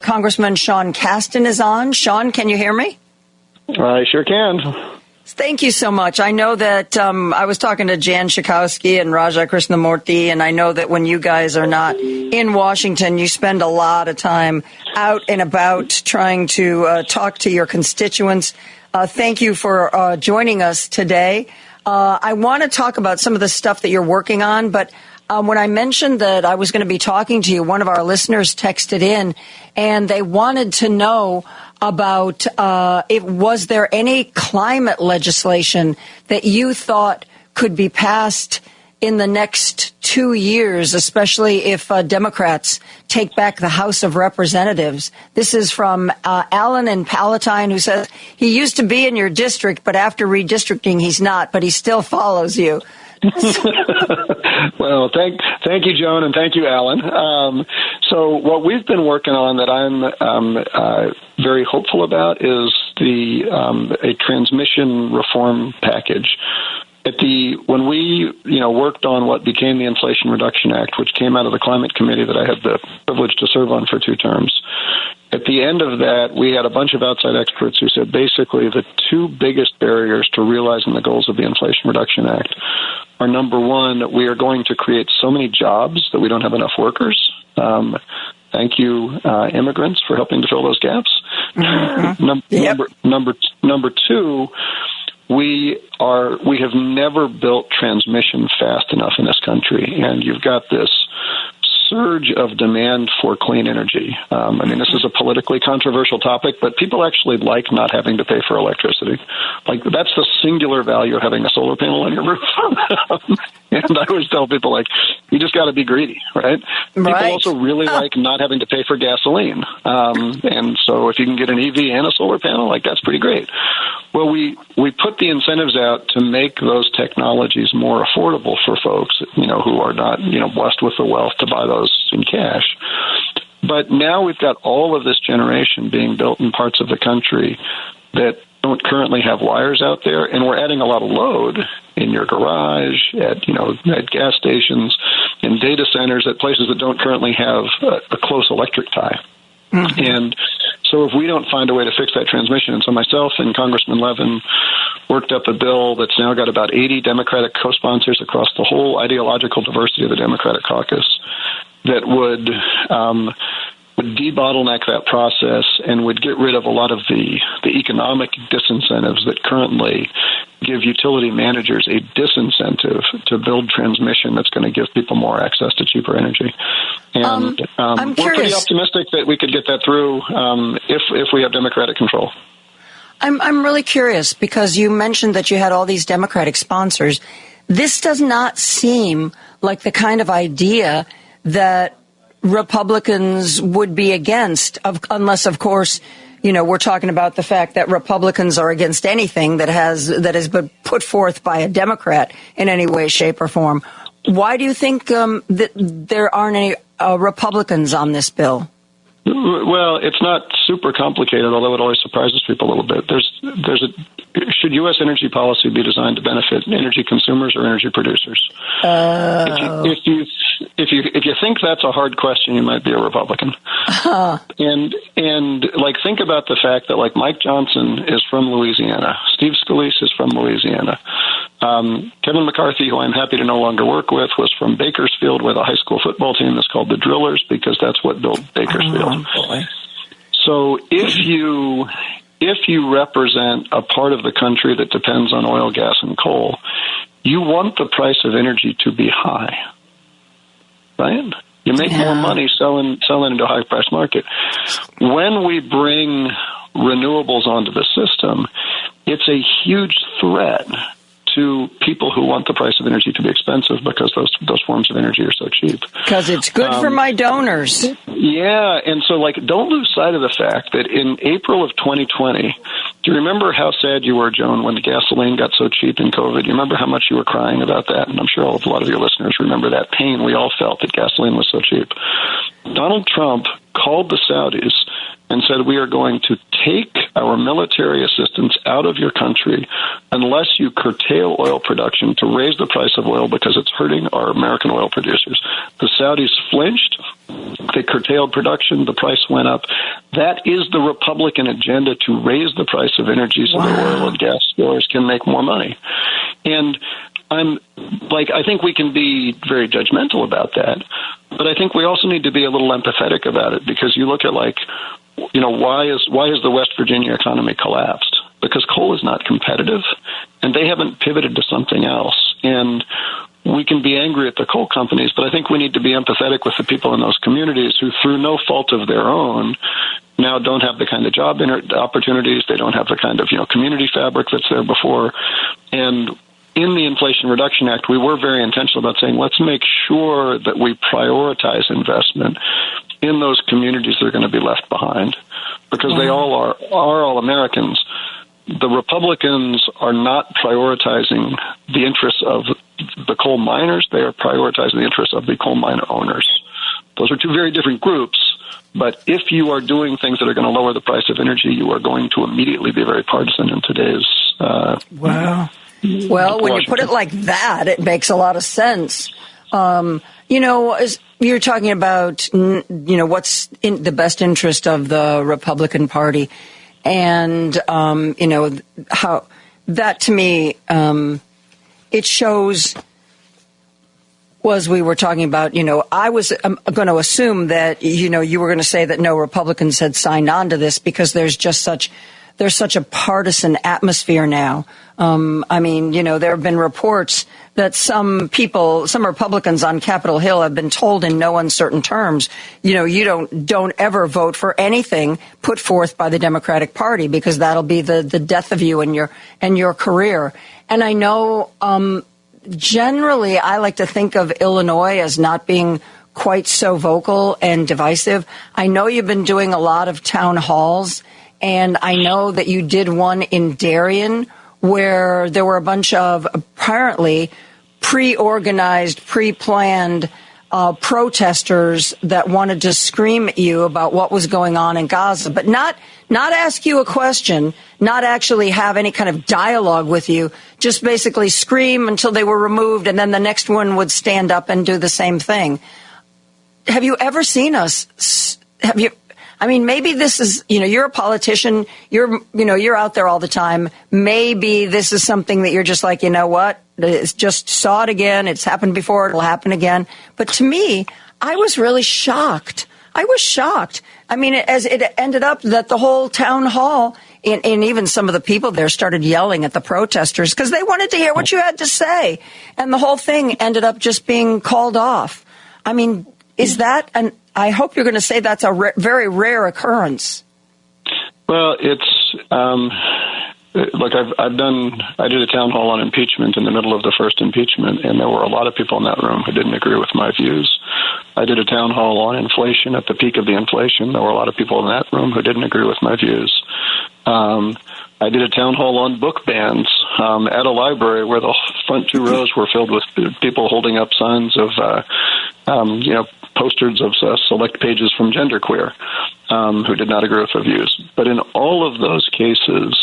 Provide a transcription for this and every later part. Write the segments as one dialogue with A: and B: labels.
A: Congressman Sean Casten is on. Sean, can you hear me?
B: I sure can.
A: Thank you so much. I know that I was talking to Jan Schakowsky and Raja Krishnamurti, and I know that when you guys are not in Washington, you spend a lot of time out and about trying to talk to your constituents. Thank you for joining us today. I want to talk about some of the stuff that you're working on, but when I mentioned that I was going to be talking to you, one of our listeners texted in, and they wanted to know about was there any climate legislation that you thought could be passed in the next 2 years, especially if Democrats take back the House of Representatives. This is from Alan in Palatine, who says he used to be in your district, but after redistricting, he's not, but he still follows you.
B: Well, thank you, Joan, and thank you, Alan. So what we've been working on that I'm very hopeful about is a transmission reform package. When we worked on what became the Inflation Reduction Act, which came out of the Climate Committee that I had the privilege to serve on for 2 terms, at the end of that, we had a bunch of outside experts who said basically the 2 biggest barriers to realizing the goals of the Inflation Reduction Act are, number one, we are going to create so many jobs that we don't have enough workers. Thank you, immigrants, for helping to fill those gaps.
A: Mm-hmm.
B: Number 2, we have never built transmission fast enough in this country, and you've got this surge of demand for clean energy. This is a politically controversial topic, but people actually like not having to pay for electricity. Like, that's the singular value of having a solar panel on your roof. And I always tell people, you just got to be greedy, right? People also really like not having to pay for gasoline. And so if you can get an EV and a solar panel, that's pretty great. Well, we put the incentives out to make those technologies more affordable for folks, who are not, blessed with the wealth to buy those in cash. But now we've got all of this generation being built in parts of the country that don't currently have wires out there, and we're adding a lot of load in your garage, at gas stations, in data centers, at places that don't currently have a close electric tie. Mm-hmm. And so if we don't find a way to fix that transmission, and so myself and Congressman Levin worked up a bill that's now got about 80 Democratic co-sponsors across the whole ideological diversity of the Democratic caucus that would debottleneck that process and would get rid of a lot of the economic disincentives that currently give utility managers a disincentive to build transmission that's going to give people more access to cheaper energy. And
A: I'm
B: we're pretty optimistic that we could get that through if we have Democratic control.
A: I'm really curious because you mentioned that you had all these Democratic sponsors. This does not seem like the kind of idea that Republicans would be against, unless, of course, we're talking about the fact that Republicans are against anything that has been put forth by a Democrat in any way, shape, or form. Why do you think that there aren't any Republicans on this bill?
B: Well, it's not super complicated, although it always surprises people a little bit. Should U.S. energy policy be designed to benefit energy consumers or energy producers? If you think that's a hard question, you might be a Republican. And think about the fact that Mike Johnson is from Louisiana, Steve Scalise is from Louisiana, Kevin McCarthy, who I'm happy to no longer work with, was from Bakersfield with a high school football team that's called the Drillers because that's what built Bakersfield. So if you represent a part of the country that depends on oil, gas, and coal, you want the price of energy to be high, right? You make more money selling into a high-price market. When we bring renewables onto the system, it's a huge threat to people who want the price of energy to be expensive because those forms of energy are so cheap.
A: Because it's good for my donors.
B: Yeah, and so don't lose sight of the fact that in April of 2020, do you remember how sad you were, Joan, when the gasoline got so cheap in COVID? You remember how much you were crying about that? And I'm sure a lot of your listeners remember that pain we all felt that gasoline was so cheap. Donald Trump called the Saudis and said, we are going to take our military assistance out of your country unless you curtail oil production to raise the price of oil because it's hurting our American oil producers. The Saudis flinched. They curtailed production. The price went up. That is the Republican agenda, to raise the price of energy so that oil and gas stores can make more money. And I think we can be very judgmental about that, but I think we also need to be a little empathetic about it, because you look at why has the West Virginia economy collapsed? Because coal is not competitive, and they haven't pivoted to something else. And we can be angry at the coal companies, but I think we need to be empathetic with the people in those communities who, through no fault of their own, now don't have the kind of job opportunities. They don't have the kind of community fabric that's there before. And in the Inflation Reduction Act, we were very intentional about saying, let's make sure that we prioritize investment in those communities that are going to be left behind, because they all are all Americans. The Republicans are not prioritizing the interests of the coal miners. They are prioritizing the interests of the coal miner owners. Those are two very different groups. But if you are doing things that are going to lower the price of energy, you are going to immediately be very partisan in today's
A: Wow. Well, when you put it like that, it makes a lot of sense. As you're talking about, what's in the best interest of the Republican Party, and, how that to me, it shows, was we were talking about, I was going to assume that, you were going to say that no Republicans had signed on to this because there's such a partisan atmosphere now. There have been reports that some Republicans on Capitol Hill have been told in no uncertain terms, you don't ever vote for anything put forth by the Democratic Party, because that'll be the death of you and your career. And I know, generally I like to think of Illinois as not being quite so vocal and divisive. I know you've been doing a lot of town halls, and I know that you did one in Darien where there were a bunch of apparently pre-organized, pre-planned protesters that wanted to scream at you about what was going on in Gaza, but not ask you a question, not actually have any kind of dialogue with you, just basically scream until they were removed, and then the next one would stand up and do the same thing. Have you ever seen us? Maybe this is, you're a politician, you're out there all the time. Maybe this is something that you're just like, you know what? It's just saw it again. It's happened before. It'll happen again. But to me, I was really shocked. As it ended up that the whole town hall and even some of the people there started yelling at the protesters because they wanted to hear what you had to say. And the whole thing ended up just being called off. Is that I hope you're going to say that's a very rare occurrence.
B: Well, it's I did a town hall on impeachment in the middle of the first impeachment, and there were a lot of people in that room who didn't agree with my views. I did a town hall on inflation at the peak of the inflation. There were a lot of people in that room who didn't agree with my views. I did a town hall on book bans at a library where the front two rows were filled with people holding up signs of, posters of select pages from Genderqueer who did not agree with our views. But in all of those cases,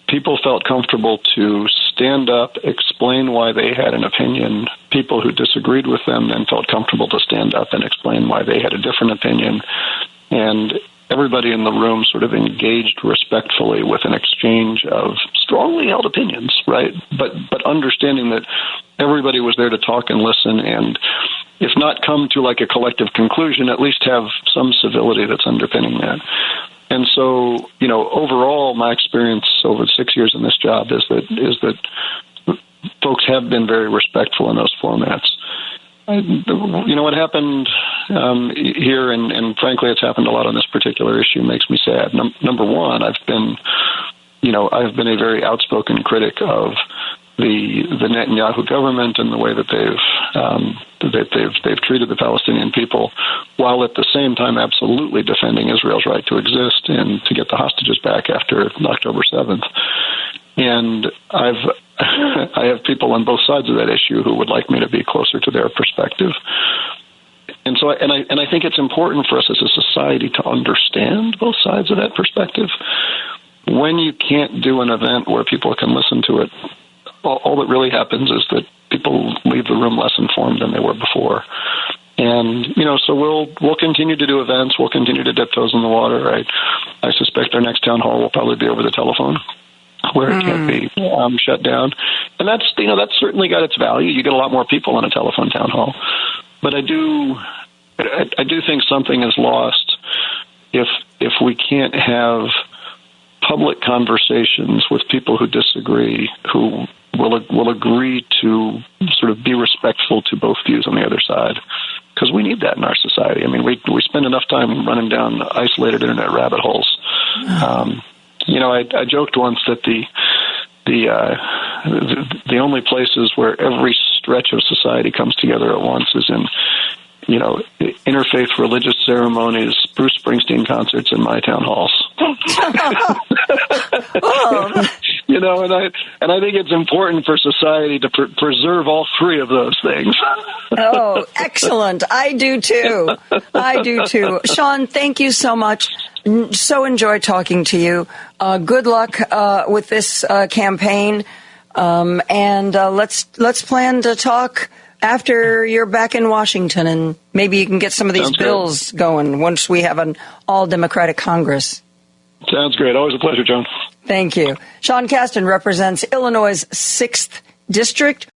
B: people felt comfortable to stand up, explain why they had an opinion. People who disagreed with them then felt comfortable to stand up and explain why they had a different opinion. And everybody in the room sort of engaged respectfully with an exchange of strongly held opinions, right? But understanding that everybody was there to talk and listen, and if not come to like a collective conclusion, at least have some civility that's underpinning that. And so, overall, my experience over 6 years in this job is that folks have been very respectful in those formats. What happened here, and frankly, it's happened a lot on this particular issue, makes me sad. Number one, I've been a very outspoken critic of the Netanyahu government and the way that they've treated the Palestinian people, while at the same time absolutely defending Israel's right to exist and to get the hostages back after October 7th. And I have people on both sides of that issue who would like me to be closer to their perspective. And so, I think it's important for us as a society to understand both sides of that perspective. When you can't do an event where people can listen to it, all that really happens is that people leave the room less informed than they were before. And, so we'll continue to do events. We'll continue to dip toes in the water. I suspect our next town hall will probably be over the telephone, where it can't be shut down. And that's certainly got its value. You get a lot more people on a telephone town hall. But I do think something is lost if we can't have public conversations with people who disagree, who will agree to sort of be respectful to both views on the other side, because we need that in our society. I mean, we spend enough time running down isolated internet rabbit holes. I joked once that the only places where every stretch of society comes together at once is in interfaith religious ceremonies, Bruce Springsteen concerts, and my town halls. And I think it's important for society to preserve all three of those things.
A: Oh, excellent. I do too. Sean, thank you so much. So enjoyed talking to you. Good luck with this campaign. And let's plan to talk after you're back in Washington, and maybe you can get some of these bills going once we have an all-Democratic Congress.
B: Sounds great. Always a pleasure, Joan.
A: Thank you. Sean Casten represents Illinois' 6th District.